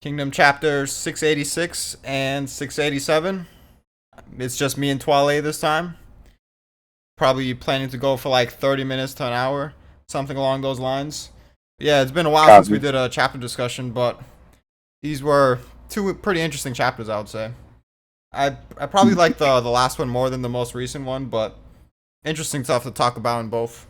Kingdom chapter 686 and 687. It's just me and Twale this time. Probably planning to go for like 30 minutes to an hour, something along those lines. Yeah, it's been a while since we Copy. did a chapter discussion, but these were two pretty interesting chapters, I would say. I probably like the last one more than the most recent one, but interesting stuff to talk about in both.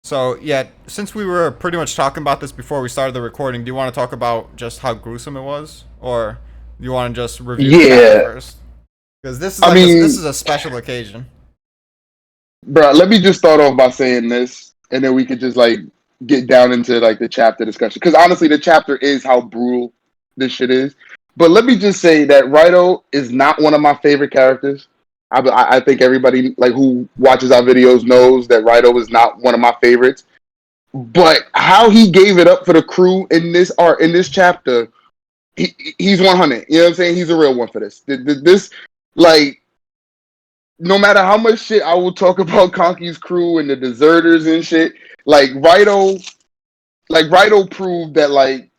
So yeah, since we were pretty much talking about this before we started the recording, do you want to talk about just how gruesome it was, or do you want to just review the chapter Yeah, first? Because this is I like this mean, is a special occasion. bro, let me just start off by saying this, and then we could just like get down into like the chapter discussion. Because honestly, the chapter is how brutal this shit is. But let me just say that Rito is not one of my favorite characters. I think everybody like who watches our videos knows that Rito is not one of my favorites. But how he gave it up for the crew in this art in this chapter, he's 100. You know what I'm saying? He's a real one for this. This like no matter how much shit I will talk about Conky's crew and the deserters and shit, like Rito proved that like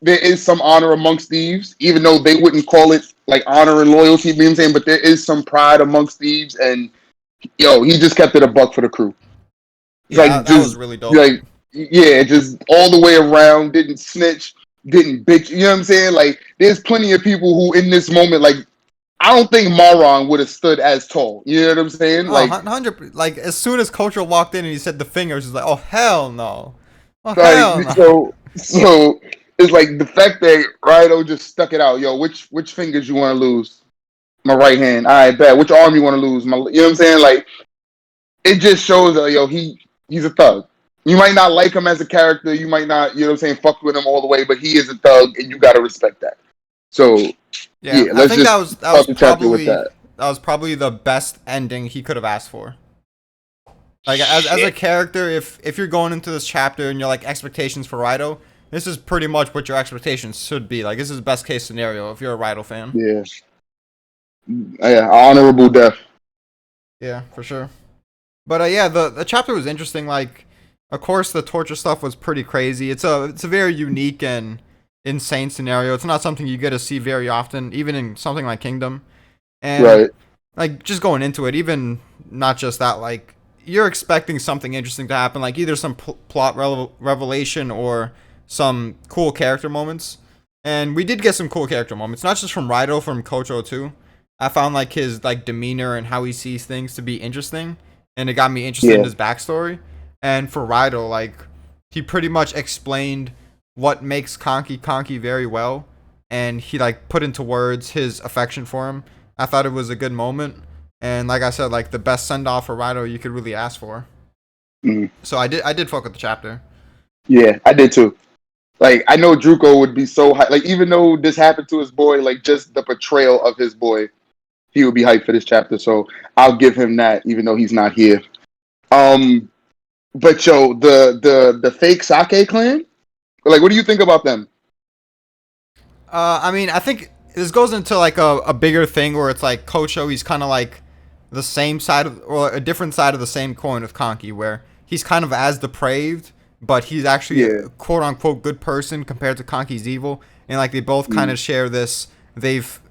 there is some honor amongst thieves, even though they wouldn't call it like honor and loyalty, you know what I'm saying? But there is some pride amongst thieves, and he just kept it a buck for the crew. Yeah, Like that was just really dope. like yeah, just all the way around, didn't snitch, didn't bitch, you know what I'm saying? Like there's plenty of people who in this moment, like I don't think Maron would have stood as tall. You know what I'm saying? Oh, Like 100. Like as soon as Kocho walked in and he said the fingers, he's like, oh hell no, oh Like hell no. so it's like the fact that Rhino just stuck it out. Yo, which fingers you want to lose? My right hand. All right, bet. Which arm you want to lose? My, you know what I'm saying? Like it just shows that he's a thug. You might not like him as a character. You might not, you know what I'm saying, fuck with him all the way, but he is a thug, and you gotta respect that. So Yeah, yeah, I let's think just that was start the chapter with probably that. the best ending he could have asked for. Like as a Shit. character, if you're going into this chapter and you're like expectations for Rito, this is pretty much what your expectations should be. Like this is the best case scenario if you're a Rito fan. Yeah. Yeah, honorable death. Yeah, for sure. But yeah, the chapter was interesting. Like, of course, the torture stuff was pretty crazy. It's a very unique and insane scenario. It's not something you get to see very often, even in something like Kingdom. And Right. like just going into it, even not just that, like you're expecting something interesting to happen, like either some plot revelation or some cool character moments. And we did get some cool character moments, not just from Rito, from Kocho too. I found like his like demeanor and how he sees things to be interesting, and it got me interested in Yeah. his backstory. And for Rito, like he pretty much explained what makes Conky very well, and he like put into words his affection for him. I thought it was a good moment, and like I said, like the best send off for Rito you could really ask for. Mm. So I did fuck with the chapter. Yeah, I did too. Like I know Druko would be so hyped. Like even though this happened to his boy, like just the portrayal of his boy, he would be hyped for this chapter. So I'll give him that, even though he's not here. Um, but yo, the fake Sake clan. Like, what do you think about them? I mean, I think this goes into like a bigger thing where it's like Kocho, he's kind of like the same side of, or a different side of the same coin of Conky, where he's kind of as depraved, but he's actually Yeah. a quote unquote good person compared to Conky's evil, and like they both kind Mm. of share this.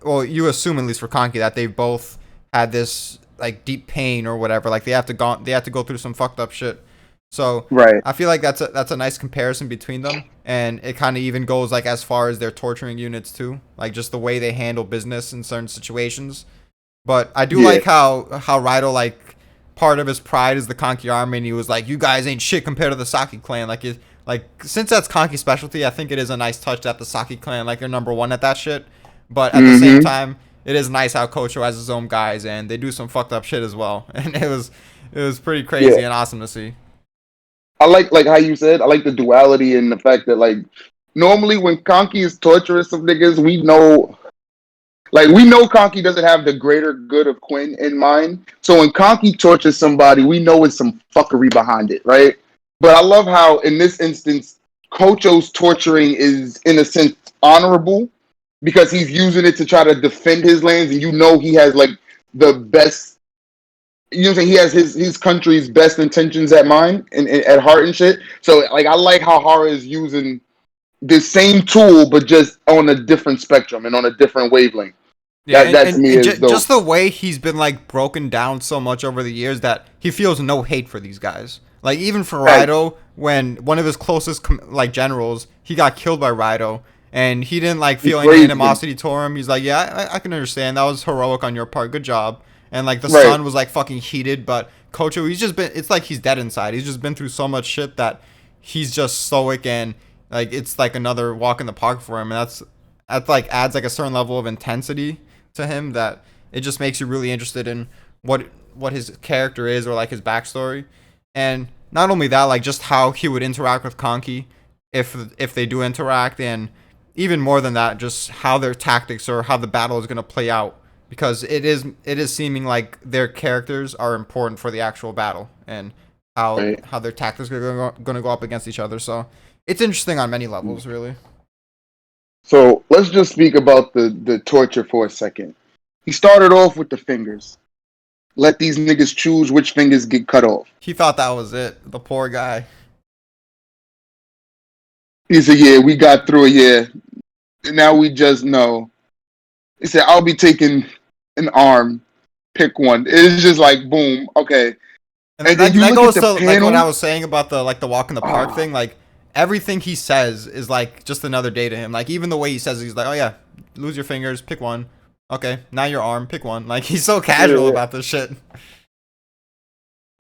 Well, you assume at least for Conky that they've both had this like deep pain or whatever. Like they have to go through some fucked up shit. So Right. I feel like that's a nice comparison between them, and it kind of even goes like as far as their torturing units too, like just the way they handle business in certain situations. But I do Yeah. like how Rito, like part of his pride is the Conky army, and he was like, "You guys ain't shit compared to the Saki clan." Like since that's Conky's specialty, I think it is a nice touch that the Saki clan like they're number one at that shit. But at the same Mm-hmm. time, it is nice how Kocho has his own guys, and they do some fucked up shit as well, and it was pretty Yeah. crazy and awesome to see. I like how you said. I like the duality and the fact that like normally when Conky is torturous some niggas, we know Conky doesn't have the greater good of Quinn in mind. So when Conky tortures somebody, we know it's some fuckery behind it, right? But I love how in this instance, Kocho's torturing is in a sense honorable because he's using it to try to defend his lands, and he has like the best. You know what I'm saying? He has his country's best intentions at mind and at heart and shit. So like I like how Hara is using the same tool, but just on a different spectrum and on a different wavelength. Yeah, That to me is dope. just the way he's been like broken down so much over the years that he feels no hate for these guys. Like even for Right. Raido, when one of his closest like generals, he got killed by Raido, and he didn't like He feel any praised him. animosity toward him. He's like, yeah, I can understand. That was heroic on your part. Good job. And like the Right. son was like fucking heated, but Kocho, he's just been. It's like he's dead inside. He's just been through so much shit that he's just stoic and like it's like another walk in the park for him, and that's like adds like a certain level of intensity to him that it just makes you really interested in what his character is or like his backstory, and not only that, like just how he would interact with Conky if they do interact, and even more than that, just how their tactics or how the battle is going to play out, because it is seeming like their characters are important for the actual battle and Right. how their tactics are going to go up against each other. So it's interesting on many levels, really. So let's just speak about the torture for a second. He started off with the fingers. Let these niggas choose which fingers get cut off. He thought that was it. The poor guy. He said, "Yeah, we got through it. Yeah, now we just know." He said, "I'll be taking an arm. Pick one." It's just like boom. Okay, And and that, then you that look at goes the to like what I panel. was saying about the like the walk in the park Ah, thing. Like everything he says is like just another day to him. Like even the way he says it, he's like, "Oh yeah, lose your fingers, pick one. Okay, now your arm, pick one." Like he's so casual yeah. about this shit.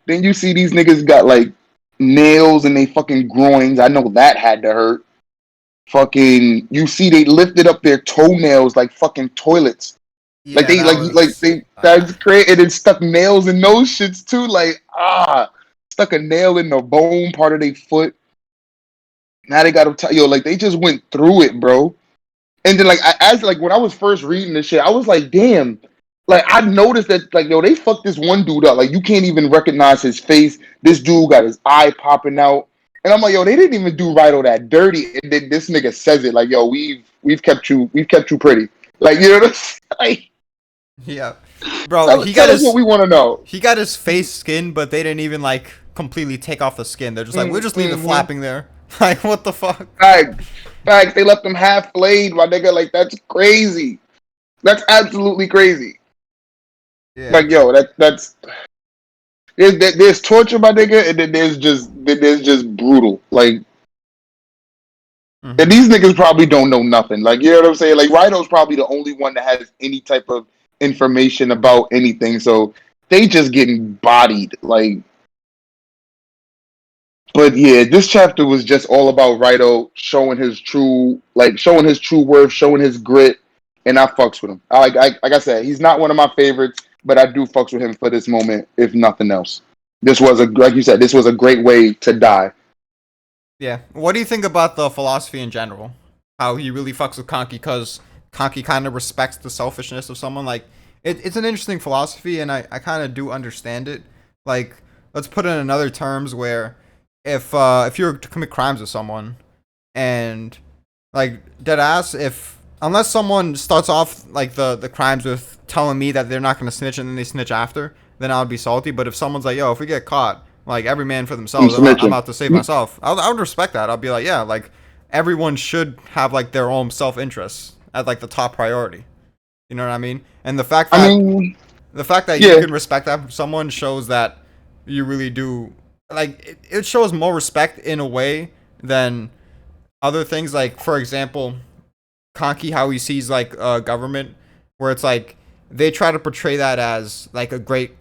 Then you see these niggas got like nails in they fucking groins. I know that had to hurt. Fucking, you see they lifted up their toenails like fucking toilets. Like Yeah, they that like was. they that's created and stuck nails in those shits too. Like stuck a nail in the bone part of their foot. Now they got to tell yo like they just went through it, bro. And then like as like when I was first reading this shit, I was like, damn. Like I noticed that like yo they fucked this one dude up. Like you can't even recognize his face. This dude got his eye popping out. And I'm like, yo, they didn't even do Rido that dirty. And then this nigga says it like, yo, we've kept you pretty. Like you know what I'm saying? Like, Yeah, bro, tell us what we want to know. he got his face skinned, but they didn't even like completely take off the skin. They're just like, we'll just leave it Mm-hmm. flapping there. Like what the fuck? Facts. Facts. They left him half flayed, my nigga. Like that's crazy. That's absolutely crazy. Yeah. Like yo, that's there's torture, my nigga, and then there's just brutal. Like, Hmm. and these niggas probably don't know nothing. Like, you know what I'm saying? Like, Rhino's probably the only one that has any type of information about anything. So they just getting bodied. Like, but yeah, this chapter was just all about Rhino showing his true worth, showing his grit, and I fucks with him. Like I said, he's not one of my favorites, but I do fucks with him for this moment, if nothing else. This was like you said, this was a great way to die. Yeah. What do you think about the philosophy in general? How he really fucks with Conky because Conky kind of respects the selfishness of someone. Like, it's an interesting philosophy, and I kind of do understand it. Like, let's put it in other terms where if you were to commit crimes with someone, and like dead ass, if unless someone starts off like the crimes with telling me that they're not gonna snitch and then they snitch after, then I would be salty. But if someone's like, yo, if we get caught, like every man for I'm themselves, I'm snitching. out to save myself. I would respect that. I'll be like, yeah, like everyone should have like their own self interests as like the top priority. You know what I mean? And I mean, the fact that you yeah. can respect that from someone shows that you really do like it shows more respect in a way than other things. Like for example, Conky, how he sees like government, where it's like they try to portray that as like a great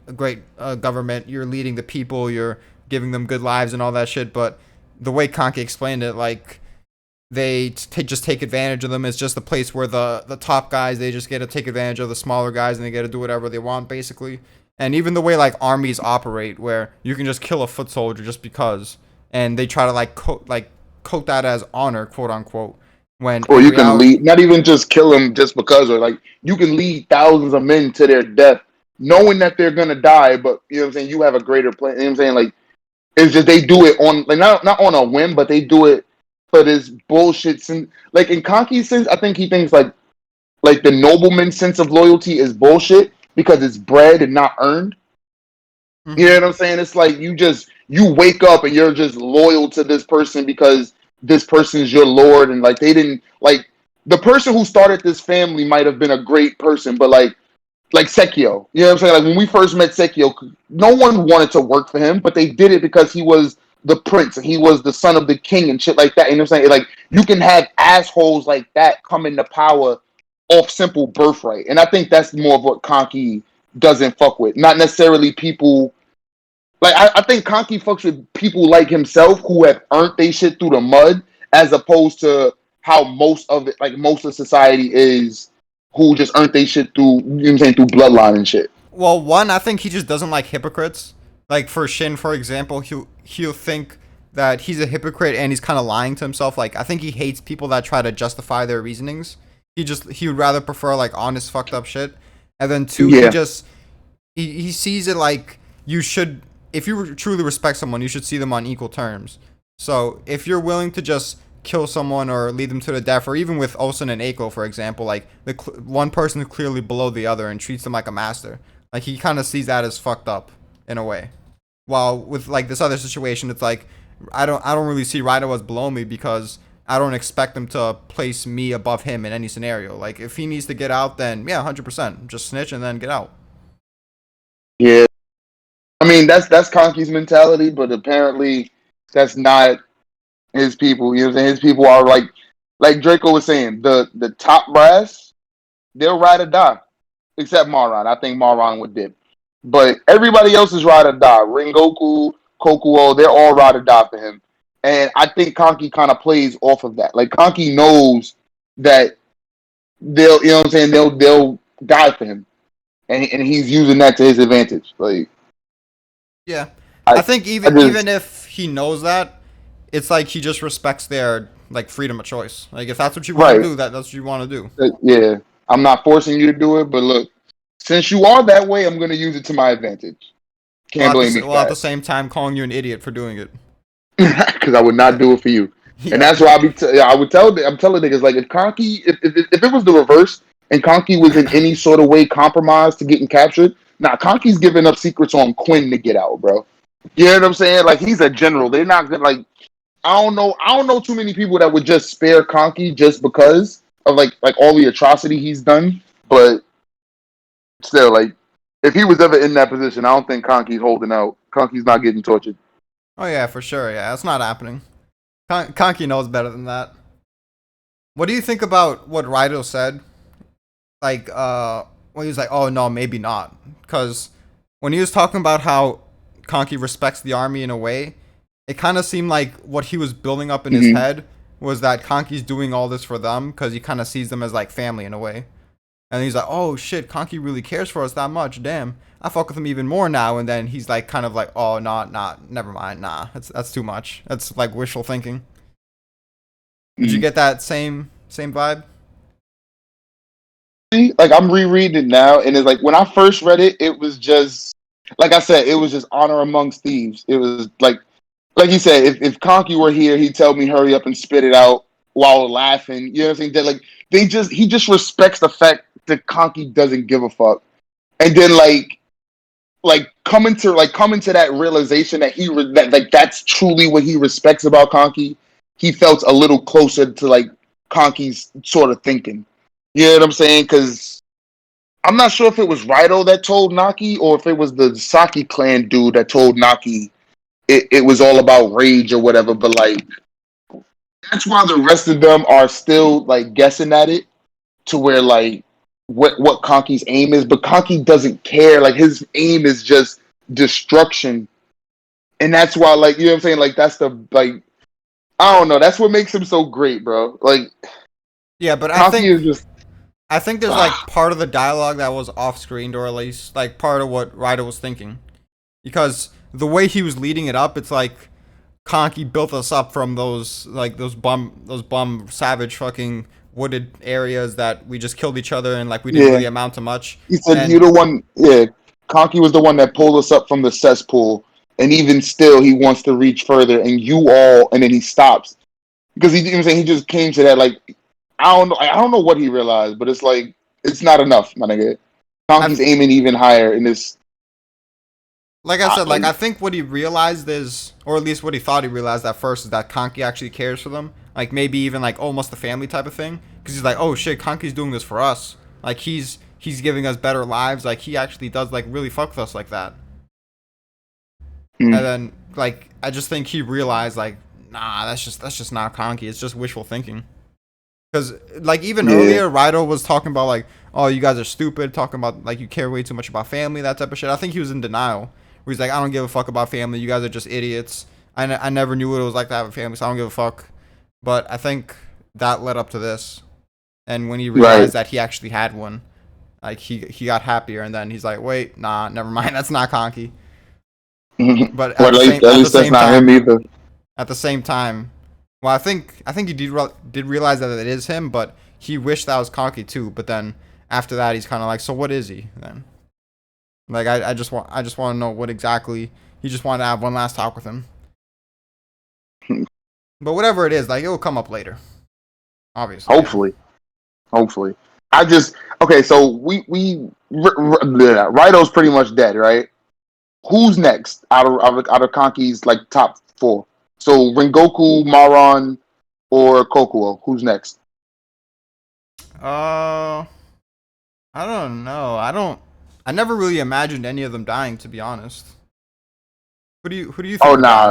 government. You're leading the people, you're giving them good lives and all that shit. But the way Conky explained it, like they just take advantage of them. It's just a place where the top guys, they just get to take advantage of the smaller guys and they get to do whatever they want basically. And even the way like armies operate, where you can just kill a foot soldier just because, and they try to like coat that as honor, quote unquote. When Or in you can reality, lead, not even just kill them just because, or like you can lead thousands of men to their death, knowing that they're gonna die. But you know what I'm saying? You have a greater plan. You know what I'm saying? Like it's just they do it on like not on a whim, but they do it for this bullshit. Like in Conky's sense, I think he thinks like the nobleman's sense of loyalty is bullshit because it's bred and not earned. You hmm know what I'm saying? It's like you wake up and you're just loyal to this person because this person's your lord, and like they didn't like the person who started this family might have been a great person, but like Sekio. You know what I'm saying? Like when we first met Sekio, no one wanted to work for him, but they did it because he was the prince and he was the son of the king and shit like that. You know what I'm saying? Like you can have assholes like that come into power off simple birthright. And I think that's more of what Conky doesn't fuck with. Not necessarily people like I think Conky fucks with people like himself who have earned they shit through the mud, as opposed to how most of it, like most of society is, who just earned they shit through, you know what I'm saying, through bloodline and shit. Well, one, I think he just doesn't like hypocrites. Like for Shin, for example, he'll think that he's a hypocrite and he's kind of lying to himself. Like I think he hates people that try to justify their reasonings. He would rather prefer like honest fucked up shit. And then two, Yeah. he sees it like you should, if you truly respect someone, you should see them on equal terms. So if you're willing to just kill someone or lead them to the death, or even with Osen and Eiko, for example, like one person is clearly below the other and treats them like a master. Like he kind of sees that as fucked up in a way. While with like this other situation, it's like I don't really see Raido as below me because I don't expect him to place me above him in any scenario. Like if he needs to get out, then yeah, 100%, just snitch and then get out. Yeah. I mean that's Conky's mentality, but apparently that's not his people. You know what I'm saying? His people are like Draco was saying, the top brass, they'll ride or die. Except Maron. I think Maron would dip. But everybody else is ride or die. Rengoku, Kokuo, they're all ride or die for him. And I think Conky kind of plays off of that. Like Conky knows that they'll, you know what I'm saying, they'll die for him. And he's using that to his advantage. Like Yeah, I I think I even just if he knows that, it's like he just respects their like freedom of choice. Like if that's what you want to right. do, that's what you want to do. Yeah. I'm not forcing you to do it, but look, since you are that way, I'm gonna use it to my advantage. Can't blame me for While at the that. same time calling you an idiot for doing it. Because I would not Yeah, do it for you. And yeah, that's why I would tell I'm telling niggas like if Conky if it was the reverse and Conky was in any sort of way compromised to getting captured, nah, Conky's giving up secrets on Quinn to get out, bro. You know what I'm saying? Like he's a general. They're not gonna like I don't know too many people that would just spare Conky just because of like all the atrocity he's done. But still, like if he was ever in that position, I don't think Conky's holding out. Conky's not getting tortured. oh yeah, for sure. Yeah, that's not happening. Kanki knows better than that. What do you think about what Raido said? Like, when he was like, "Oh no, maybe not," because when he was talking about how Kanki respects the army in a way, it kind of seemed like what he was building up in his Mm-hmm. head was that Kanki's doing all this for them because he kind of sees them as like family in a way. And he's like, "Oh shit, Kanki really cares for us that much. Damn, I fuck with him even more now." And then he's like, kind of like, "Oh, never mind. Nah, that's too much. That's like wishful thinking." Did you Mm-hmm. get that same vibe? Like I'm rereading it now, and it's like when I first read it, it was just like I said, it was just honor amongst thieves. It was like you said, if Conky were here, he'd tell me hurry up and spit it out while laughing. You know what I'm saying? That like he just respects the fact that Conky doesn't give a fuck, and then coming to that realization that that like that's truly what he respects about Conky. He felt a little closer to like Conky's sort of thinking. You know what I'm saying? Because I'm not sure if it was Raido that told Naki or if it was the Saki clan dude that told Naki it was all about rage or whatever. But like that's why the rest of them are still like guessing at it to where like what Conky's aim is. But Conky doesn't care. Like his aim is just destruction. And that's why like you know what I'm saying? Like that's the like I don't know. That's what makes him so great, bro. Like Yeah, but Conky is just I think there's like part of the dialogue that was off screen, or at least like part of what Ryder was thinking, because the way he was leading it up, it's like Conky built us up from those bum savage fucking wooded areas that we just killed each other and like we didn't yeah. really amount to much. He said you're And the one. Yeah, Conky was the one that pulled us up from the cesspool, and even still, he wants to reach further. And you all, and then he stops because he, you know what I'm saying, he just came to that like I don't know what he realized, but it's like it's not enough, my nigga. I Conky's aiming even higher in this. like I I, said, like I like, think what he realized is, or at least what he thought he realized at first, is that Kanki actually cares for them. Like maybe even like almost a family type of thing. Because he's like, oh shit, Kanki's doing this for us. Like he's giving us better lives. Like he actually does like really fuck with us like that. And mm, then like I just think he realized like, nah, that's just not Kanki. It's just wishful thinking. Because like even yeah, earlier, Raido was talking about like, oh, you guys are stupid, talking about like you care way too much about family, that type of shit. I think he was in denial, where he's like, I don't give a fuck about family. You guys are just idiots. I never knew what it was like to have a family, so I don't give a fuck. But I think that led up to this, and when he right. realized that he actually had one, like he got happier, and then he's like, wait, nah, never mind, that's not Conky. But Well, at at the least that's same not him time, either. at the same time, well, I think he did realize that it is him, but he wished that was Conky too. But then after that, he's kind of like, so what is he then? Like I just want to know what exactly. He just wanted to have one last talk with him. But whatever it is, like it will come up later. Obviously, yeah. Hopefully, hopefully. I just okay. So Raido's pretty much dead, right? Who's next out of Conky's like top four? So Rengoku, Maron, or Kokuo? Who's next? Uh, I don't know. I never really imagined any of them dying, to be honest. Who do you Oh think would nah, die?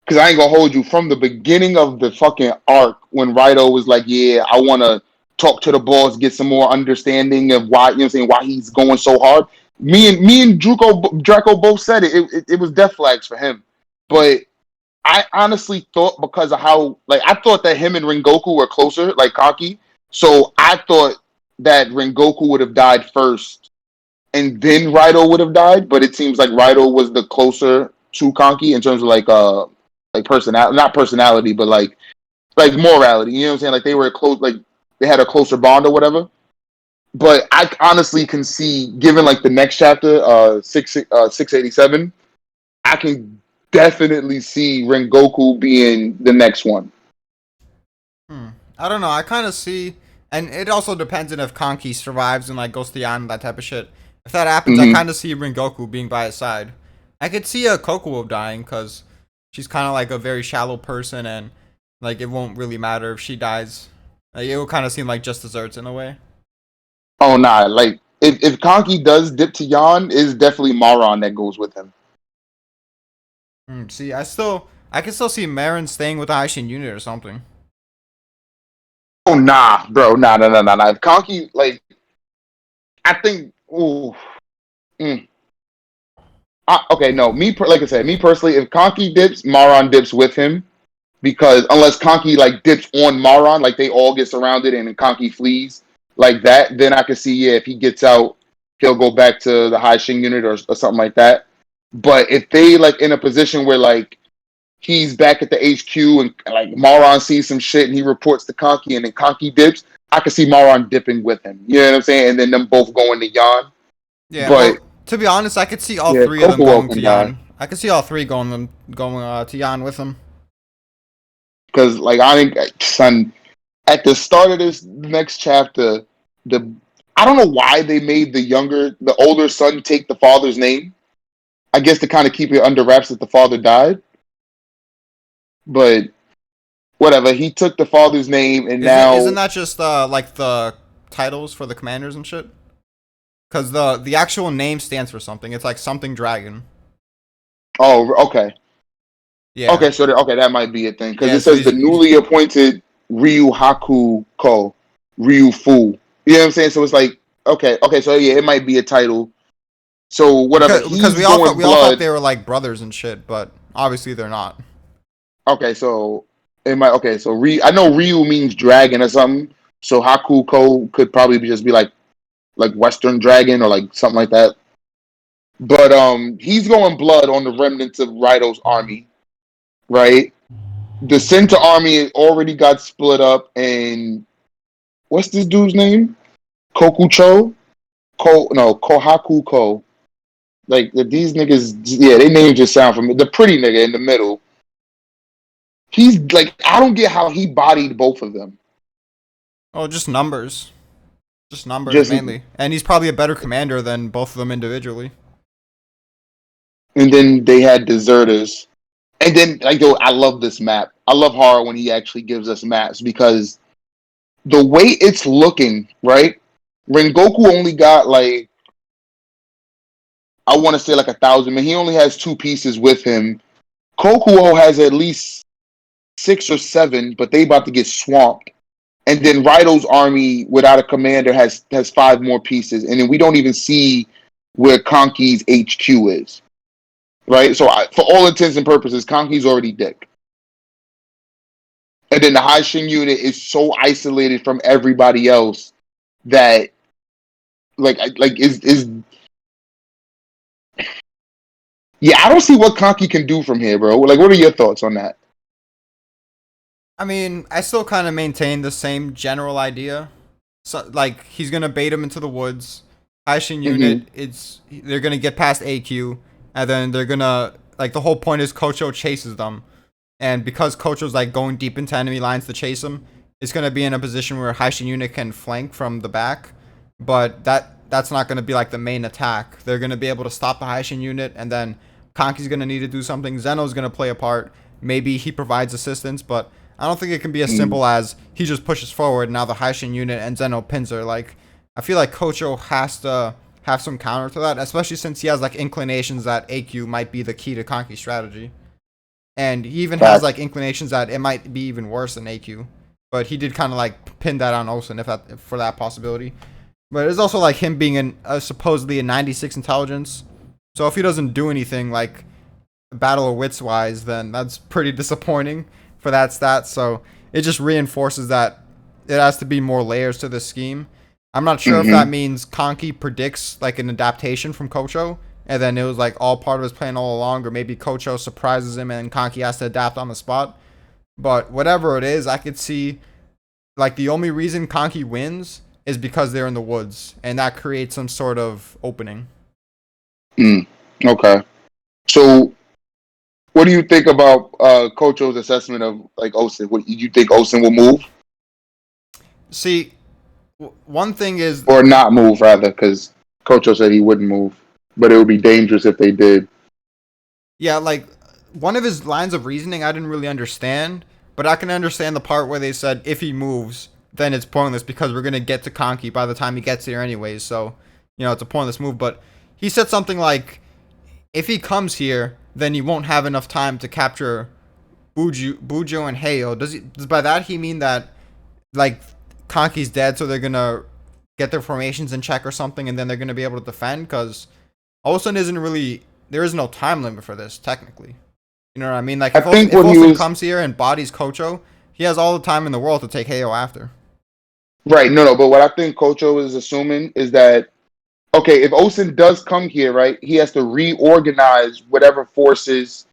because I ain't gonna hold you from the beginning of the fucking arc when Raido was like, yeah, I want to talk to the boss, get some more understanding of why, you know what I'm saying, why he's going so hard. Me and Draco both said it. It was death flags for him, but I honestly thought because of how, like, I thought that him and Rengoku were closer, like Kaki. So I thought that Rengoku would have died first and then Raido would have died, but it seems like Raido was the closer to Conky in terms of like personality, not personality, but like morality. You know what I'm saying? Like they were close, like they had a closer bond or whatever. But I honestly can see, given like the next chapter, 687, I can definitely see Rengoku being the next one. Hmm. I don't know. I kind of see, and it also depends on if Kanki survives and like goes to Yan and that type of shit. If that happens, I Mm-hmm. kind of see Rengoku being by his side. I could see a Kokuo dying because she's kind of like a very shallow person, and like it won't really matter if she dies. Like, it will kind of seem like just desserts in a way. Oh nah, like if Conky does dip to Yan, it's definitely Maron that goes with him. Hmm. See, I can still see Marin staying with the Haishin unit or something. Oh nah, bro, nah. If Conky, like, I think, ooh, mm. Okay, no, like I said, me personally, if Conky dips, Maron dips with him because unless Conky like dips on Maron, like they all get surrounded and Conky flees like that, then I can see, yeah, if he gets out, he'll go back to the High Shin unit or something like that. But if they like in a position where like he's back at the HQ and like Maron sees some shit and he reports to Conky and then Conky dips, I can see Maron dipping with him. You know what I'm saying? And then them both going to Yan. Yeah, But well, to be honest, I could see all yeah, three of them Kokuo going to can die Yan. I could see all three going to Yan with them. because like I think son at the start of this next chapter, the I don't know why they made the older son take the father's name. I guess to kind of keep it under wraps that the father died. But whatever, he took the father's name and Isn't now that just like the titles for the commanders and shit? Because the actual name stands for something. It's like something dragon. oh okay. Yeah, Okay, so okay, that might be a thing because yeah. it So says the newly appointed Ryu Haku Ko, Ryu Fu. You know what I'm saying? So it's like okay, so yeah, it might be a title. So whatever, because he's going we all thought blood. they were like brothers and shit, but obviously they're not. Okay, so it might. Okay, so I know Ryu means dragon or something. So Hakuko could probably just be like Western dragon or like something like that. But he's going blood on the remnants of Raido's army, right? The center army already got split up, and what's this dude's name? Kokucho? Kohakuko. Like these niggas, yeah, they names just sound familiar. The pretty nigga in the middle. He's like, I don't get how he bodied both of them. Oh, just numbers Just mainly. And he's probably a better commander than both of them individually. and then they had deserters. And then, like, yo, I love this map. I love horror when he actually gives us maps because the way it's looking, right? Rengoku only got like, I want to say like 1,000, but he only has two pieces with him. Kokuo has at least 6 or 7, but they about to get swamped. And then Raido's army without a commander has 5 more pieces, and then we don't even see where Conky's HQ is, right? So for all intents and purposes, Conky's already dead. And then the Haishin unit is so isolated from everybody else that like is yeah, I don't see what Conky can do from here, bro. Like, what are your thoughts on that? I mean, I still kind of maintain the same general idea. So, like, he's gonna bait him into the woods. Haishin unit, Mm-hmm. they're gonna get past AQ, and then they're gonna like the whole point is Kocho chases them, and because Kocho's like going deep into enemy lines to chase him, it's gonna be in a position where Haishin unit can flank from the back, but that's not gonna be like the main attack. They're gonna be able to stop the Haishin unit, and then Konki's gonna need to do something. Zeno's gonna play a part. Maybe he provides assistance, but I don't think it can be as Mm-hmm. simple as he just pushes forward and now the Haishin unit and Zeno pins her. Like, I feel like Kocho has to have some counter to that, especially since he has like inclinations that AQ might be the key to Konki's strategy. And he even has like Facts. inclinations that it might be even worse than AQ. But he did kind of like pin that on Olsen if for that possibility. But it's also like him being supposedly a 96 intelligence. So if he doesn't do anything like battle of wits wise, then that's pretty disappointing for that stat. So it just reinforces that it has to be more layers to this scheme. I'm not sure if that Mm-hmm. means Konki predicts like an adaptation from Kocho, and then it was like all part of his plan all along, or maybe Kocho surprises him and Konki has to adapt on the spot. But whatever it is, I could see like the only reason Konki wins is because they're in the woods, and that creates some sort of opening. Mm. Okay. So, what do you think about Kocho's assessment of like Osen? What you think Osen will move See, one thing is, or not move rather? Because Kocho said he wouldn't move, but it would be dangerous if they did. yeah, like one of his lines of reasoning I didn't really understand, but I can understand the part where they said if he moves, then it's pointless because we're gonna get to Konki by the time he gets here anyways. So, it's a pointless move. But he said something like, if he comes here, then he won't have enough time to capture Bujo and Heio. Does by that he mean that like Konki's dead, so they're gonna get their formations in check or something, and then they're gonna be able to defend? Because Olsen isn't really there is no time limit for this technically. You know what I mean? Like I think If what he Olsen was comes here and bodies Kocho, he has all the time in the world to take Heio after. right. No, no. But what I think Kocho is assuming is that okay, if Osen does come here, right, he has to reorganize whatever forces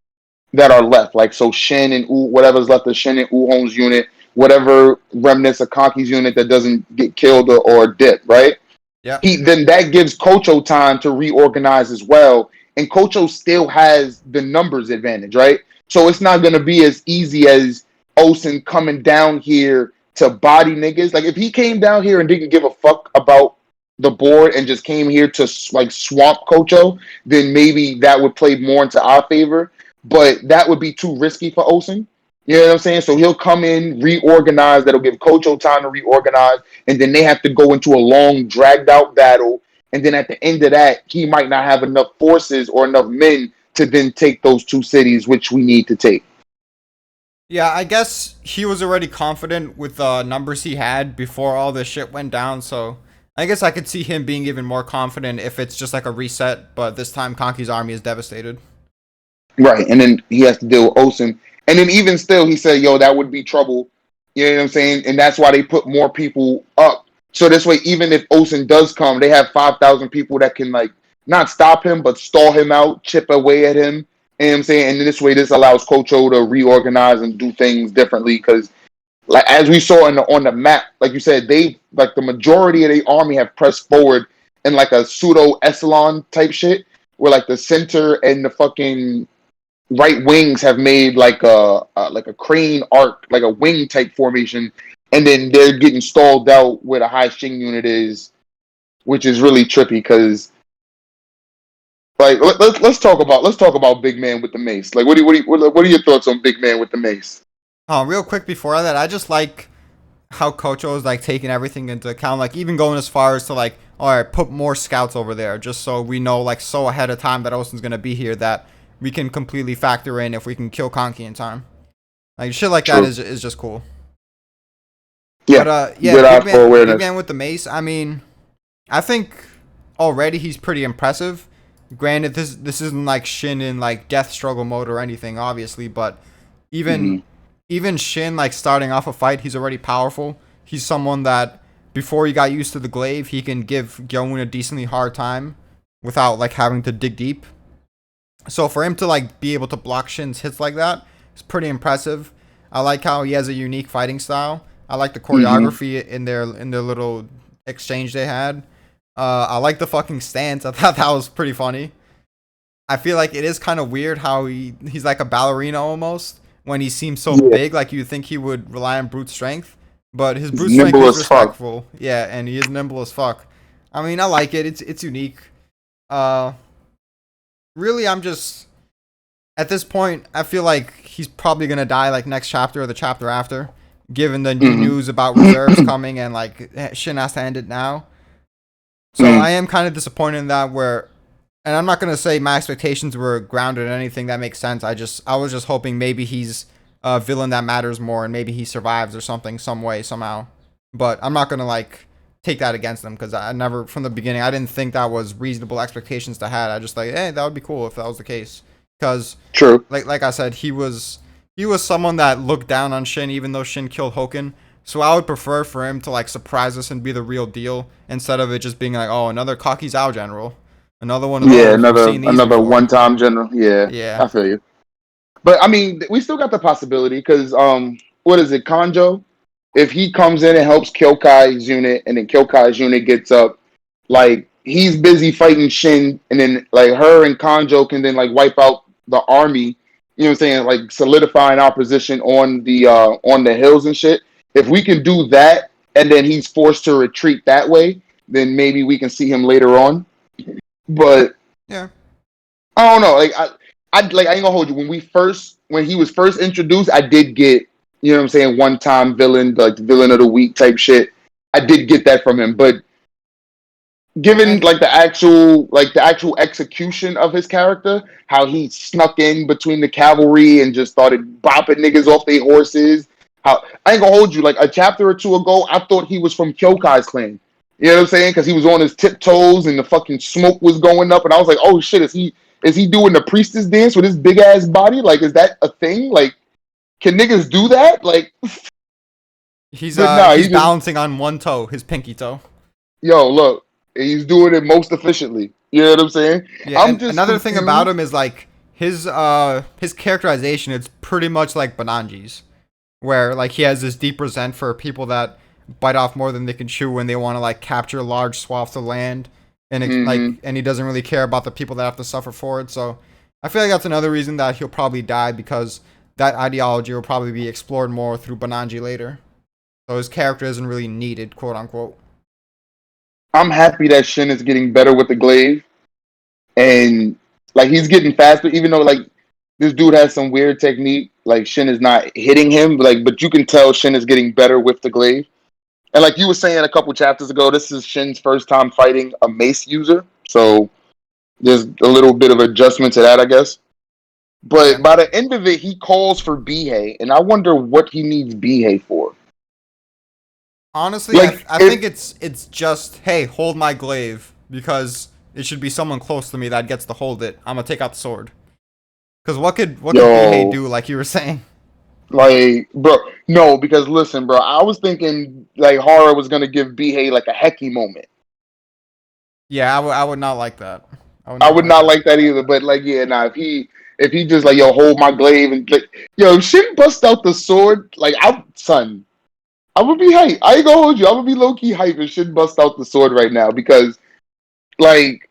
that are left. Like so, Shin and whatever's left of Shin and Uhong's unit, whatever remnants of Kaki's unit that doesn't get killed or dip, right? Yeah. He then that gives Kocho time to reorganize as well, and Kocho still has the numbers advantage, right? So it's not gonna be as easy as Osen coming down here to body niggas. Like if he came down here and didn't give a fuck about the board and just came here to like swamp Kocho, then maybe that would play more into our favor. But that would be too risky for Osen. You know what I'm saying? So he'll come in, reorganize. That'll give Kocho time to reorganize, and then they have to go into a long, dragged out battle. And then at the end of that, he might not have enough forces or enough men to then take those two cities, which we need to take. Yeah, I guess he was already confident with the numbers he had before all this shit went down, so I guess I could see him being even more confident if it's just like a reset, but this time Konki's army is devastated. Right. And then he has to deal with Osen. And then even still, he said, yo, that would be trouble. You know what I'm saying? And that's why they put more people up. So this way, even if Osen does come, they have 5,000 people that can, like, not stop him, but stall him out, chip away at him. You know what I'm saying? And this way, this allows Kocho to reorganize and do things differently. Because, like, as we saw on the map, like you said, they, like, the majority of the army have pressed forward in, like, a pseudo echelon type shit, where, like, the center and the fucking right wings have made like a crane arc, like a wing type formation, and then they're getting stalled out where the high Shing unit is, which is really trippy because Like let's talk about Big Man with the Mace. Like what are your thoughts on Big Man with the Mace? Real quick before that, I just like how Kocho is like taking everything into account, like even going as far as to like, all right, put more scouts over there, just so we know like so ahead of time that Osen's gonna be here that we can completely factor in if we can kill Conky in time. Like shit like that True. is just cool. But Yeah. yeah, Good eye for Big awareness. Man with the mace. I mean, I think already he's pretty impressive. Granted, this isn't like Shin in like death struggle mode or anything, obviously, but even Hmm. even Shin like starting off a fight, he's already powerful. He's someone that before he got used to the glaive, he can give Gyoun a decently hard time without like having to dig deep. So for him to like be able to block Shin's hits like that, it's pretty impressive. I like how he has a unique fighting style. I like the Hmm. choreography in their little exchange they had. I like the fucking stance. I thought that was pretty funny. I feel like it is kind of weird how he's like a ballerina almost when he seems so Yeah. big. Like you think he would rely on brute strength, but his He's brute strength nimble is as fuck. respectful. Yeah, and he is nimble as fuck. I mean, I like it. It's unique. Uh, really, I'm just at this point. I feel like he's probably gonna die like next chapter or the chapter after, given the new Hmm. news about reserves coming and like Shin has to end it now. So Hmm. I am kind of disappointed in that where and I'm not gonna say my expectations were grounded in anything that makes sense. I was just hoping maybe he's a villain that matters more and maybe he survives or something some way somehow. But I'm not gonna like take that against him because I never from the beginning I didn't think that was reasonable expectations to have. I just like hey that would be cool if that was the case because True. like I said he was someone that looked down on Shin even though Shin killed Hoken. So I would prefer for him to like surprise us and be the real deal instead of it just being like oh another cocky Zao general. Another one of Yeah, those. We've another seen these another before. one time general. Yeah, Yeah. I feel you. But I mean, we still got the possibility because what is it, Kanjo? If he comes in and helps Kyokai's unit, and then Kyokai's unit gets up, like he's busy fighting Shin, and then like her and Kanjo can then like wipe out the army. You know what I'm saying? Like solidifying our position on the hills and shit. If we can do that, and then he's forced to retreat that way, then maybe we can see him later on. But Yeah. I don't know. I ain't gonna hold you. When he was first introduced, I did get, you know what I'm saying, one time villain, like the villain of the week type shit. I did get that from him, but given And like the actual execution of his character, how he snuck in between the cavalry and just started bopping niggas off their horses. How I ain't gonna hold you. Like a chapter or two ago, I thought he was from Kyokai's clan. You know what I'm saying? Because he was on his tiptoes and the fucking smoke was going up, and I was like, "Oh shit, is he doing the priestess dance with his big ass body? Like, is that a thing? Like, can niggas do that? Like, he's but uh nah, he's he just balancing on one toe, his pinky toe. yo look, he's doing it most efficiently. You know what I'm saying? Yeah, I'm and just another thing about confused. him is like his characterization, it's pretty much like Bananji's. Where like he has this deep resent for people that bite off more than they can chew when they want to like capture large swaths of land and Hmm. and he doesn't really care about the people that have to suffer for it. So I feel like that's another reason that he'll probably die because that ideology will probably be explored more through Bananji later. So his character isn't really needed, quote unquote. I'm happy that Shin is getting better with the glaive, and like he's getting faster. Even though like this dude has some weird technique, like Shin is not hitting him, but you can tell Shin is getting better with the glaive. And like you were saying a couple chapters ago, this is Shin's first time fighting a mace user, so there's a little bit of adjustment to that, I guess. But Yeah. by the end of it, he calls for Bihei, and I wonder what he needs Bihei for. Honestly, Like, I if think it's just hey, hold my glaive because it should be someone close to me that gets to hold it. I'm gonna take out the sword. Cause what could Bihei yo, do like you were saying? like, bro, no, because listen, bro, I was thinking like Horror was gonna give Bihei like a Hecky moment. Yeah, I would not like that. I would I not would like not that. like that either. But like, yeah, nah, if he just like yo hold my glaive and like yo shit bust out the sword like I son I would be hype. I ain't gonna hold you. I would be low key hype and shit bust out the sword right now because like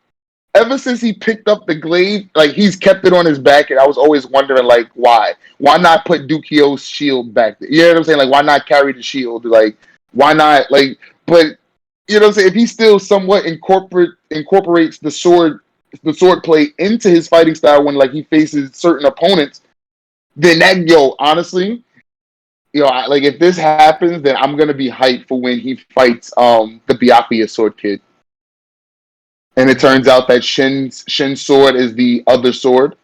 ever since he picked up the glaive, like he's kept it on his back, and I was always wondering like why? Why not put Dukio's shield back there? You know what I'm saying? Like why not carry the shield? Like why not like? But you know what I'm saying? If he still somewhat incorporates the sword the sword play into his fighting style when like he faces certain opponents, then that honestly, like if this happens, then I'm gonna be hyped for when he fights the Byakuya sword kid. And it Mm. turns out that Shin's sword is the other sword.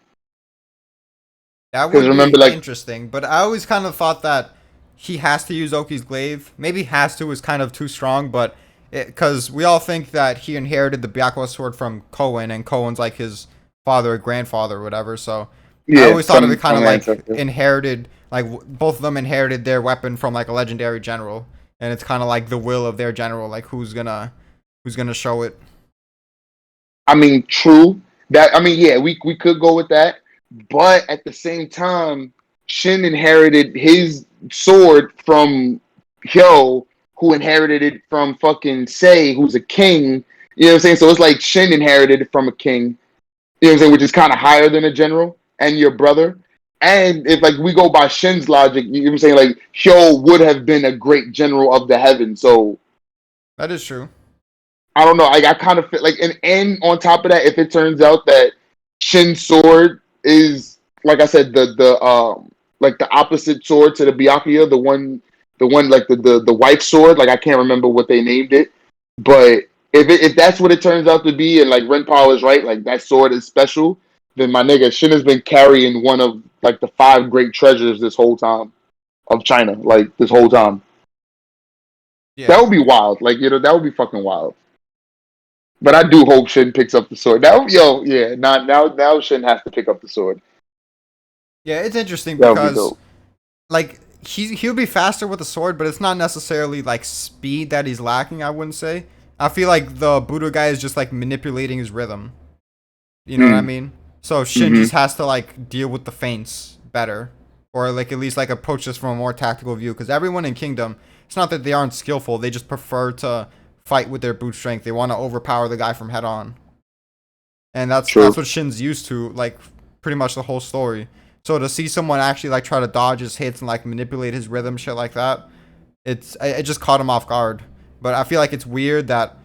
That Because would be remember, like, interesting, but I always kind of thought that he has to use Oki's glaive. Maybe has to is kind of too strong, but because we all think that he inherited the Byakuya sword from Koen, and Koen's like his father or grandfather or whatever. So I yeah, always thought of it kind of some like ancestor. inherited, like both of them inherited their weapon from like a legendary general, and it's kind of like the will of their general, like who's gonna show it. I mean, true. That I mean, yeah, we could go with that, but at the same time, Shin inherited his sword from Hyo, who inherited it from fucking Sei, who's a king. You know what I'm saying? So it's like Shin inherited it from a king. You know what I'm saying? Which is kind of higher than a general and your brother. And if like we go by Shin's logic, you know what I'm saying? Like Hyo would have been a great general of the heavens. So That is true. I don't know. I kind of feel like, and on top of that, if it turns out that Shin's sword is, like I said, the like the opposite sword to the Byakuya, the one like the wife sword, like I can't remember what they named it, but if that's what it turns out to be, and like Renpao is right, like that sword is special, then my nigga Shin has been carrying one of like the five great treasures this whole time of China, like this whole time. That Yeah. would be wild. Like that would be fucking wild. But I do hope Shin picks up the sword. Now, yeah, not now. Shin has to pick up the sword. Yeah, it's interesting That would be because dope. like he'll be faster with the sword, but it's not necessarily like speed that he's lacking. I wouldn't say. I feel like the Buddha guy is just like manipulating his rhythm. You know what I Mm, mean? So Shin hmm just has to like deal with the feints better, or like at least like approach this from a more tactical view. Because everyone in Kingdom, it's not that they aren't skillful; they just prefer to fight with their brute strength. They want to overpower the guy from head on, and that's True. what Shin's used to, like pretty much the whole story. So to see someone actually like try to dodge his hits and like manipulate his rhythm, shit like that, it just caught him off guard. But I feel like it's weird that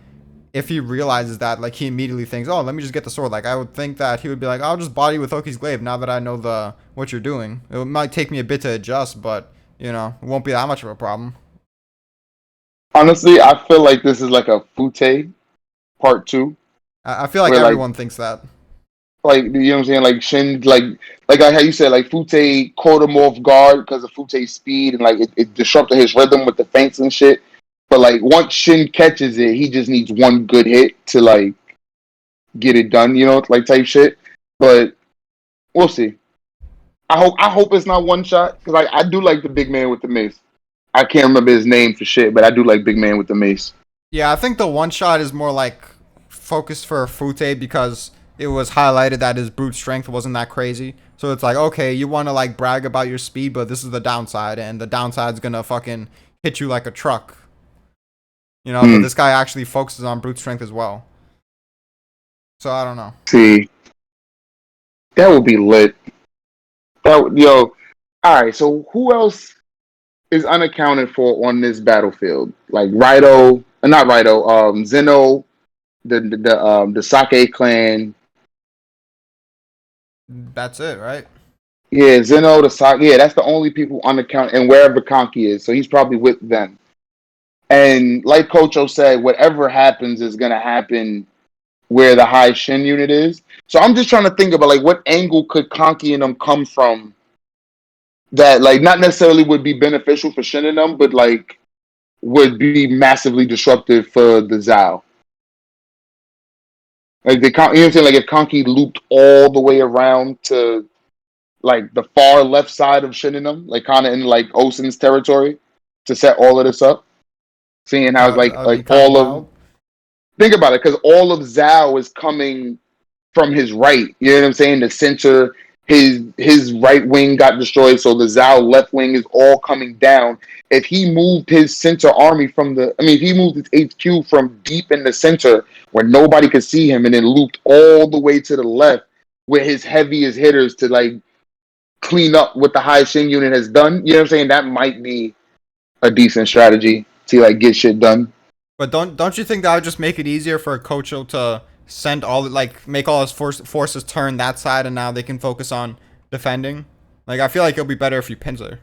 if he realizes that, like he immediately thinks, "Oh, let me just get the sword." Like I would think that he would be like, "I'll just body with Oki's glaive now that I know the what you're doing." It might take me a bit to adjust, but it won't be that much of a problem. Honestly, I feel like this is like a Fute part two, I feel like where everyone thinks that. you know what I'm saying, like Shin, like how you said, like Fute caught him off guard because of Fute's speed and like it disrupted his rhythm with the feints and shit. But like once Shin catches it, he just needs one good hit to like get it done, like type shit. But we'll see. I hope it's not one shot because I do like the big man with the mace. I can't remember his name for shit, but I do like big man with the mace. Yeah, I think the one shot is more like focused for Fute because it was highlighted that his brute strength wasn't that crazy. So it's like, okay, you want to like brag about your speed, but this is the downside, and the downside's gonna fucking hit you like a truck. But Hmm. this guy actually focuses on brute strength as well. So I don't know. See, that would be lit. Yo. All right. So who else is unaccounted for on this battlefield? Like Raito, not Raito. Zeno, the Sake clan. That's it, right? Yeah, Zeno, the Sake. Yeah, that's the only people unaccounted, and wherever Conky is, so he's probably with them. And like Kocho said, whatever happens is gonna happen where the high Shin unit is. So I'm just trying to think about like what angle could Conky and them come from that like not necessarily would be beneficial for Shin and them, but like would be massively disruptive for the Zao. Like you know what I'm saying? Like if Conky looped all the way around to like the far left side of Shin and them, like kind of in like Osen's territory to set all of this up. Seeing how it's That would be like kind of all of wild. think about it, because all of Zhao is coming from his right. You know what I'm saying? The center, his right wing got destroyed, so the Zhao left wing is all coming down. If he moved his center army if he moved his HQ from deep in the center where nobody could see him, and then looped all the way to the left where his heaviest hitters to like clean up what the high Shin unit has done. You know what I'm saying? That might be a decent strategy to like get shit done. But don't you think that would just make it easier for Kocho to send all like make all his forces turn that side, and now they can focus on defending. Like I feel like it'll be better if you pins her.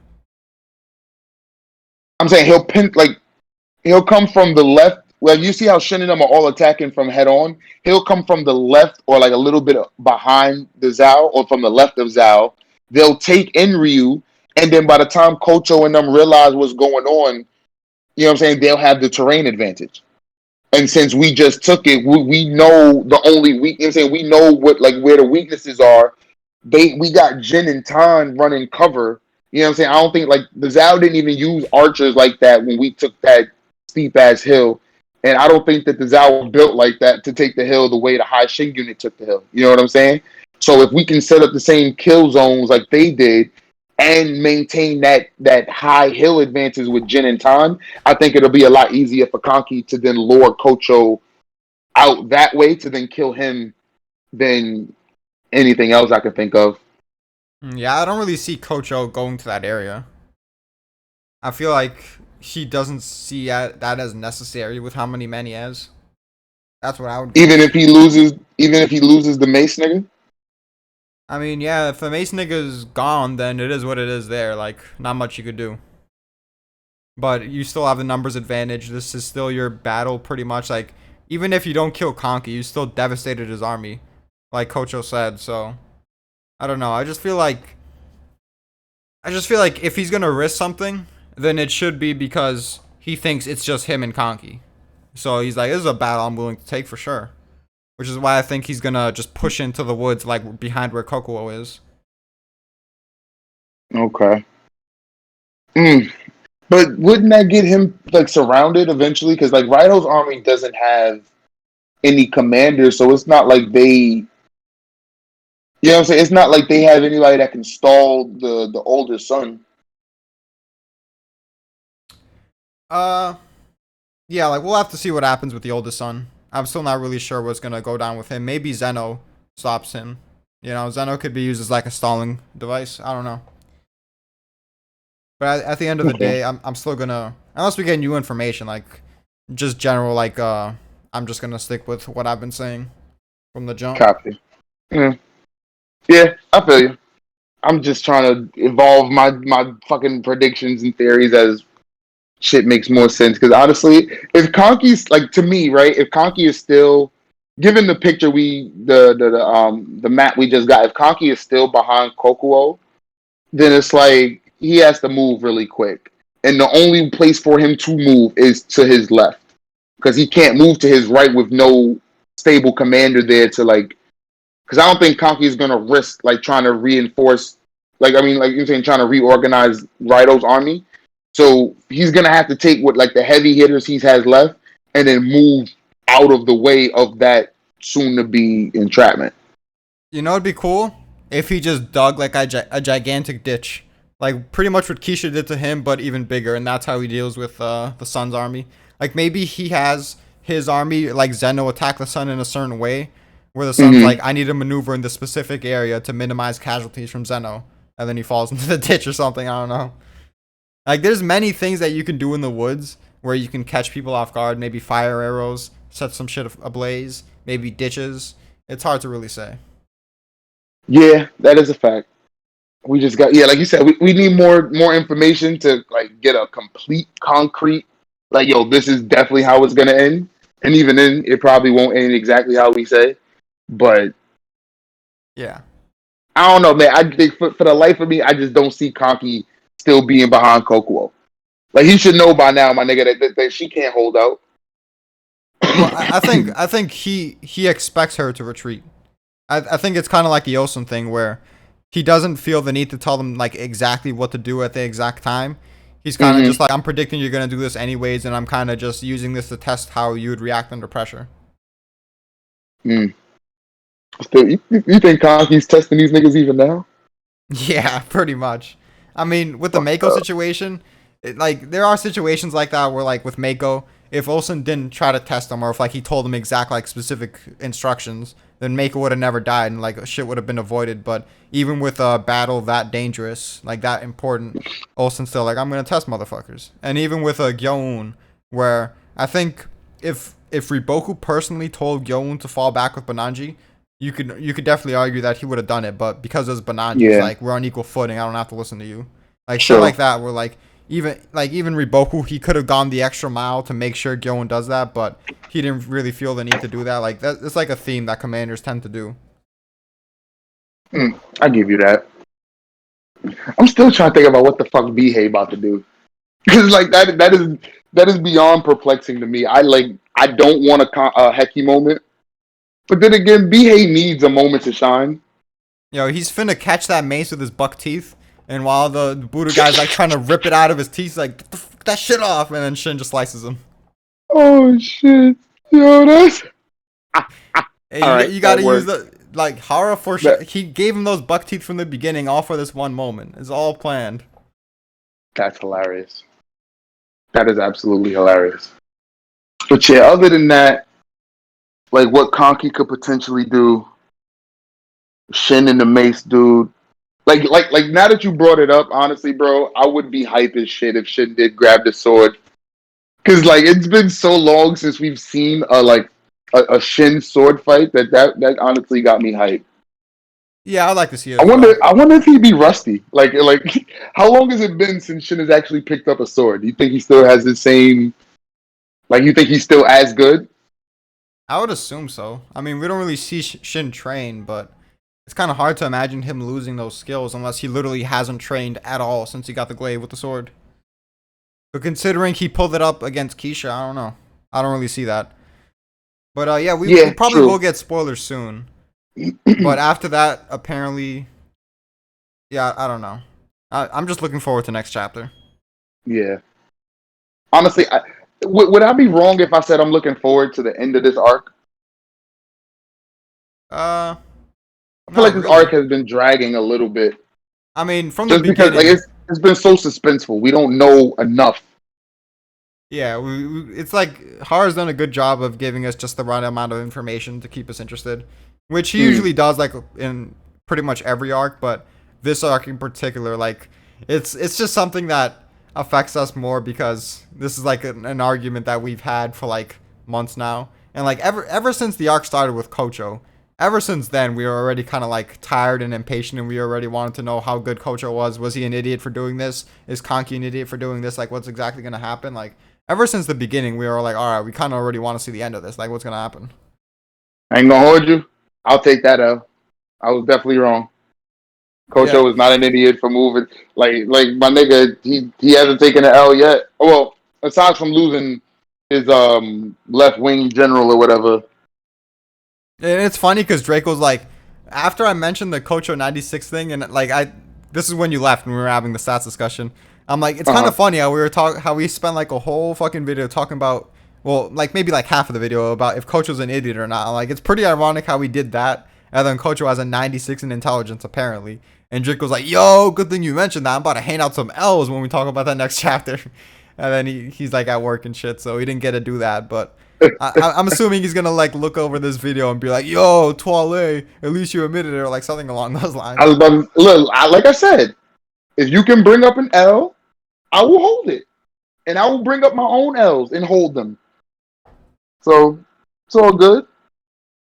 I'm saying he'll come from the left. Well, you see how Shin and them are all attacking from head on. He'll come from the left or like a little bit behind the Zhao or from the left of Zhao. They'll take in Ryu, and then by the time Kocho and them realize what's going on, you know what I'm saying, they'll have the terrain advantage. And since we just took it, we know the only weak. You know what I'm saying, we know what like where the weaknesses are. We got Jin and Tan running cover. You know what I'm saying? I don't think like the Zhao didn't even use archers like that when we took that steep ass hill. And I don't think that the Zhao were built like that to take the hill the way the high Shin unit took the hill. You know what I'm saying? So if we can set up the same kill zones like they did and maintain that high hill advantage with Jin and Tan, I think it'll be a lot easier for Conky to then lure Kocho out that way to then kill him than anything else I could think of. Yeah, I don't really see Kocho going to that area. I feel like he doesn't see that as necessary with how many men he has. That's what I would Even guess. if he loses the mace nigga. I mean, yeah, if the Mace nigga's gone, then it is what it is there. Like, not much you could do. But you still have the numbers advantage. This is still your battle, pretty much. Like, even if you don't kill Conky, you still devastated his army. Like Kocho said, so... I don't know, I just feel like if he's gonna risk something, then it should be because he thinks it's just him and Conky. So he's like, this is a battle I'm willing to take for sure. Which is why I think he's gonna just push into the woods, like behind where Kokuo is. Okay. But wouldn't that get him like surrounded eventually? Because like Rhino's army doesn't have any commanders, so it's not like they. You know what I'm saying? It's not like they have anybody that can stall the older son. Uh, yeah, like we'll have to see what happens with the oldest son. I'm still not really sure what's gonna go down with him. Maybe Zeno stops him. You know, Zeno could be used as like a stalling device. I don't know. But at the end of the Okay. day, I'm still gonna, unless we get new information, like just general, like I'm just gonna stick with what I've been saying from the jump. Copy. Yeah. Yeah, I feel you. I'm just trying to evolve my fucking predictions and theories as shit makes more sense. Because honestly, if Conky's like to me, right? If Conky is still given the picture the map we just got, if Conky is still behind Kokuo, then it's like he has to move really quick. And the only place for him to move is to his left. Because he can't move to his right with no stable commander there to like because I don't think Conky is gonna risk like trying to reinforce like I mean like you're saying trying to reorganize Raido's army. So he's gonna have to take what like the heavy hitters he has left and then move out of the way of that soon to be entrapment. You know, it'd be cool if he just dug like a gigantic ditch, like pretty much what Keisha did to him, but even bigger, and that's how he deals with the Sun's army. Like maybe he has his army like Zeno attack the Sun in a certain way, where the Sun's Mm-hmm. like, I need to maneuver in this specific area to minimize casualties from Zeno, and then he falls into the ditch or something. I don't know. Like there's many things that you can do in the woods where you can catch people off guard. Maybe fire arrows, set some shit ablaze, maybe ditches. It's hard to really say. Yeah, that is a fact. We just got yeah, like you said, we need more information to like get a complete concrete like yo, this is definitely how it's gonna end. And even then it probably won't end exactly how we say. But Yeah. I don't know, man. I think for the life of me, I just don't see Conky still being behind Kokuo. Like he should know by now, my nigga, that she can't hold out. Well, I think he expects her to retreat. I think it's kind of like the Osun thing where he doesn't feel the need to tell them like exactly what to do at the exact time. He's kind of Mm-hmm. just like, I'm predicting you're gonna do this anyways, and I'm kind of just using this to test how you would react under pressure. Mm. Still, you think Conky's testing these niggas even now? Yeah, pretty much. I mean, with the Fucked Mako up. situation, like there are situations like that where, like with Mako, if Olsen didn't try to test him, or if like he told him exact like specific instructions, then Mako would have never died, and like shit would have been avoided. But even with a battle that dangerous, like that important, Olsen's still like, I'm gonna test motherfuckers. And even with a Gyoun, where I think if Riboku personally told Gyoun to fall back with Bananji, you could definitely argue that he would have done it. But because it's Bananji, it's Yeah, like we're on equal footing. I don't have to listen to you. Like shit sure. like that. We're like even Riboku, he could have gone the extra mile to make sure Gyoun does that, but he didn't really feel the need to do that. Like that, it's like a theme that commanders tend to do. I give you that. I'm still trying to think about what the fuck Bihei about to do. Because like that is beyond perplexing to me. I don't want a Heki moment, but then again, Bihei needs a moment to shine. Yo, he's finna catch that mace with his buck teeth, and while the Buddha guy's like trying to rip it out of his teeth, he's like, get that shit off, and then Shin just slices him. Oh shit, yo, that's Hey, all right. you That gotta use works. the like Hara for sure. That He gave him those buck teeth from the beginning, all for this one moment. It's all planned. that's hilarious. That is absolutely hilarious. But yeah, other than that, like what Conky could potentially do, Shin and the Mace dude. Like now that you brought it up, honestly, bro, I would be hype as shit if Shin did grab the sword. Cause like it's been so long since we've seen a Shin sword fight that honestly got me hype. Yeah, I'd like to see it I as wonder well. I wonder if he'd be rusty. Like how long has it been since Shin has actually picked up a sword? Do you think he still has the same you think he's still as good? I would assume so. I mean, we don't really see Shin train, but it's kind of hard to imagine him losing those skills unless he literally hasn't trained at all since he got the glaive with the sword. But considering he pulled it up against Keisha, I don't know. I don't really see that. But yeah, we Yeah, probably will true. get spoilers soon. But after that, apparently, yeah, I don't know. I'm just looking forward to next chapter. Yeah. Honestly, would I be wrong if I said I'm looking forward to the end of this arc? Uh, I feel like Not this arc really. has been dragging a little bit, I mean, from the just because beginning, it's been so suspenseful. We don't know enough. yeah, it's like Hara's done a good job of giving us just the right amount of information to keep us interested, which he Mm, usually does, like in pretty much every arc. But this arc in particular, like, it's just something that affects us more because this is like an argument that we've had for like months now, and like ever since the arc started with Kocho. Ever since then, we were already kind of like tired and impatient, and we already wanted to know how good Kocho was. Was he an idiot for doing this? Is Kanki an idiot for doing this? Like, what's exactly gonna happen? Like, ever since the beginning, we were like, all right, we kind of already want to see the end of this. Like, what's gonna happen? I ain't gonna hold you. I'll take that L. I was definitely wrong. Coach Yeah, O was not an idiot for moving. Like my nigga, he hasn't taken an L yet. Well, aside from losing his left wing general or whatever. and it's funny because Draco's like, after I mentioned the Kocho 96 thing, and like this is when you left when we were having the stats discussion. I'm like, it's Uh kind huh. of funny how we spent like a whole fucking video talking about, well, like maybe like half of the video about if Kocho's an idiot or not. Like, it's pretty ironic how we did that, and then Kocho has a 96 in intelligence apparently. And Draco's like, yo, good thing you mentioned that. I'm about to hand out some L's when we talk about that next chapter. And then he's like at work and shit, so he didn't get to do that. But I'm assuming he's gonna like look over this video and be like, "Yo, Toile, at least you admitted it," or like something along those I was lines. about to, look. Like I said, if you can bring up an L, I will hold it, and I will bring up my own L's and hold them. So it's all good.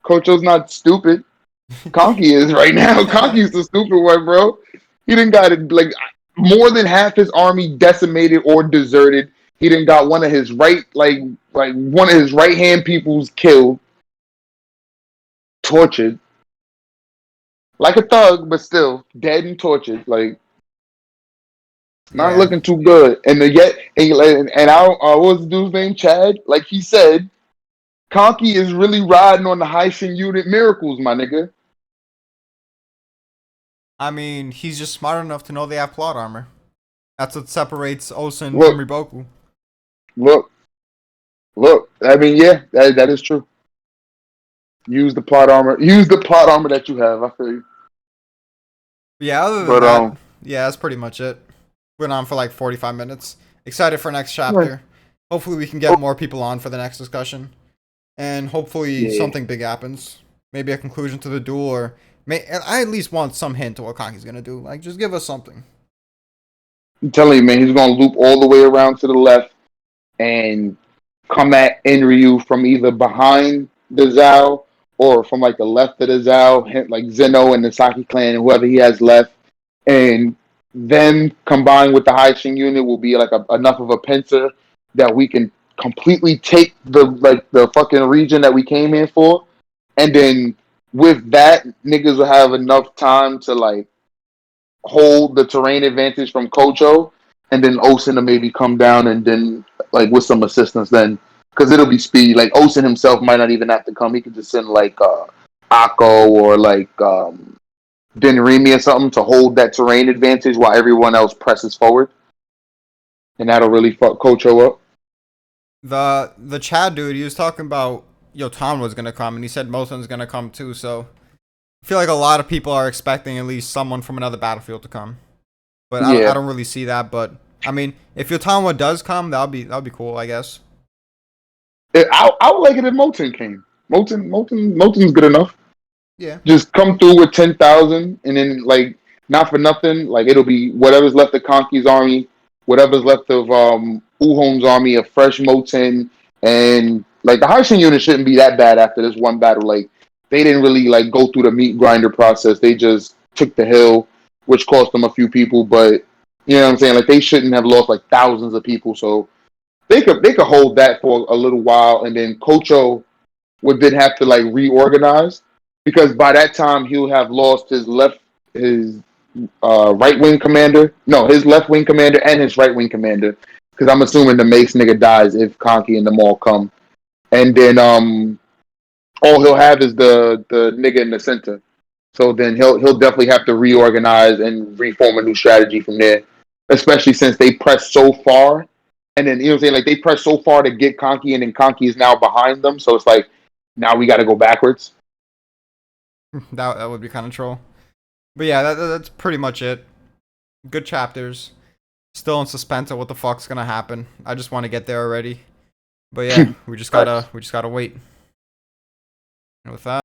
Coach O's not stupid. Conky is right now. Conky's the stupid one, bro. He didn't got it like more than half his army decimated or deserted. He didn't got one of his one of his right hand peoples killed, tortured like a thug, but still dead and tortured. Like not Yeah, looking too good. And what was the dude's name? Chad. Like he said, Conky is really riding on the Haitian unit miracles, my nigga. I mean, he's just smart enough to know they have plot armor. That's what separates Osen from Look, Riboku. look, look. I mean, yeah, that is true. Use the plot armor. Use the plot armor that you have. I feel you. But yeah, other than But that, yeah, that's pretty much it. Went on for like 45 minutes. Excited for next right. chapter. Hopefully, we can get more people on for the next discussion, and hopefully, Yeah. something big happens. Maybe a conclusion to the duel, or I at least want some hint to what Kanki's gonna do. Like, just give us something. I'm telling you, man, he's gonna loop all the way around to the left and come at Enryu from either behind the Zao or from like the left of the Zao, like Zeno and the Saki clan and whoever he has left. And then combined with the Haishin unit will be like enough of a pincer that we can completely take the fucking region that we came in for. And then with that, niggas will have enough time to like hold the terrain advantage from Kocho, and then Osen to maybe come down and then like with some assistance then, because it'll be speed. Like Osen himself might not even have to come. He could just send like Akko or like Denrimi or something to hold that terrain advantage while everyone else presses forward, and that'll really fuck Kocho up. The Chad dude, he was talking about Yotan was gonna come, and he said Moton's gonna come too. So I feel like a lot of people are expecting at least someone from another battlefield to come, but I Yeah, don't really see that. But I mean, if Yotanwa does come, that'll be cool, I guess. I would like it if Moten came. Moten's good enough. Yeah. Just come through with 10,000, and then like not for nothing, like it'll be whatever's left of Konki's army, whatever's left of Uhom's army, a fresh Moten, and like the Haishin unit shouldn't be that bad after this one battle. Like they didn't really like go through the meat grinder process. They just took the hill, which cost them a few people, but you know what I'm saying? Like they shouldn't have lost like thousands of people. So they could hold that for a little while, and then Kocho would then have to like reorganize because by that time he'll have lost his right wing commander, no, his left wing commander and his right wing commander. Because I'm assuming the Mace nigga dies if Conky and them all come, and then all he'll have is the nigga in the center. So then he'll definitely have to reorganize and reform a new strategy from there. Especially since they pressed so far, and then you know what I'm saying, like they pressed so far to get Conky, and then Conky is now behind them. So it's like now we got to go backwards. That would be kind of troll. But yeah, that's pretty much it. Good chapters. Still in suspense of what the fuck's gonna happen. I just want to get there already. But yeah, we just gotta wait. And with that.